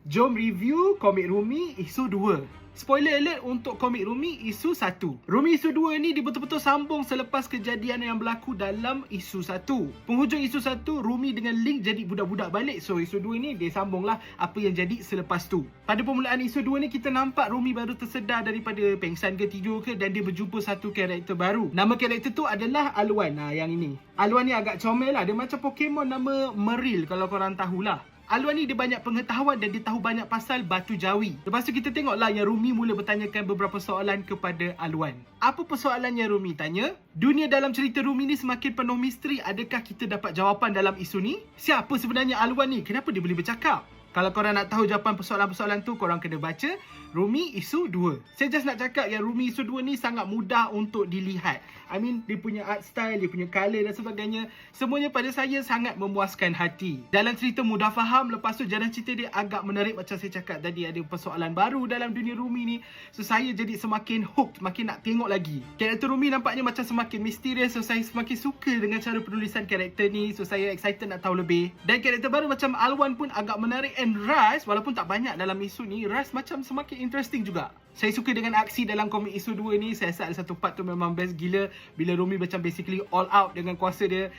Jom review komik Rumi isu 2. Spoiler alert untuk komik Rumi isu 1. Rumi isu 2 ni dia betul-betul sambung selepas kejadian yang berlaku dalam isu 1. Penghujung isu 1, Rumi dengan Link jadi budak-budak balik. So isu 2 ni dia sambunglah apa yang jadi selepas tu. Pada permulaan isu 2 ni kita nampak Rumi baru tersedar daripada pengsan ke tidur ke, dan dia berjumpa satu karakter baru. Nama karakter tu adalah Alwan. Yang ini. Alwan ni agak comel lah. Dia macam Pokemon nama Meril kalau korang tahulah. Alwan ni dia banyak pengetahuan dan dia tahu banyak pasal batu jawi. Lepas tu kita tengoklah yang Rumi mula bertanyakan beberapa soalan kepada Alwan. Apa persoalan yang Rumi tanya? Dunia dalam cerita Rumi ni semakin penuh misteri. Adakah kita dapat jawapan dalam isu ni? Siapa sebenarnya Alwan ni? Kenapa dia boleh bercakap? Kalau korang nak tahu jawapan persoalan-persoalan tu, korang kena baca Rumi isu 2. Saya just nak cakap yang Rumi isu 2 ni sangat mudah untuk dilihat. I mean, dia punya art style, dia punya colour dan sebagainya, semuanya pada saya sangat memuaskan hati. Dalam cerita mudah faham, lepas tu jalan cerita dia agak menarik. Macam saya cakap tadi, ada persoalan baru dalam dunia Rumi ni. So saya jadi semakin hooked, makin nak tengok lagi. Karakter Rumi nampaknya macam semakin misterius. So saya semakin suka dengan cara penulisan karakter ni. So saya excited nak tahu lebih. Dan karakter baru macam Alwan pun agak menarik. And Raz, walaupun tak banyak dalam isu ni, Raz macam semakin interesting juga. Saya suka dengan aksi dalam komik isu 2 ni. Saya rasa ada satu part tu memang best gila, bila Rumi macam basically all out dengan kuasa dia.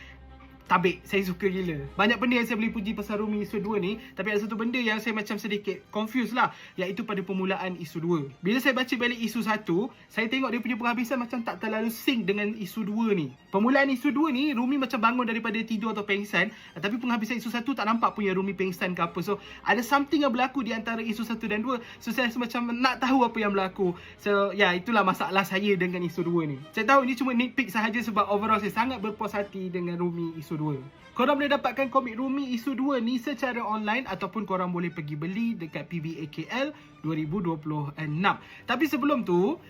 Tabik, saya suka gila. Banyak benda yang saya boleh puji pasal Rumi isu 2 ni, tapi ada satu benda yang saya macam sedikit confused lah, iaitu pada permulaan isu 2. Bila saya baca balik isu 1, saya tengok dia punya penghabisan macam tak terlalu sync dengan isu 2 ni. Permulaan isu 2 ni, Rumi macam bangun daripada tidur atau pengsan, tapi penghabisan isu 1 tak nampak punya Rumi pengsan ke apa. So ada something yang berlaku di antara isu 1 dan 2. So saya rasa macam nak tahu apa yang berlaku. So ya, itulah masalah saya dengan isu 2 ni. Saya tahu ini cuma nitpick sahaja, sebab overall saya sangat berpuas hati dengan Rumi isu 2. Korang boleh dapatkan komik Rumi isu 2 ni secara online, ataupun korang boleh pergi beli dekat PBAKL 2026. Tapi sebelum tu,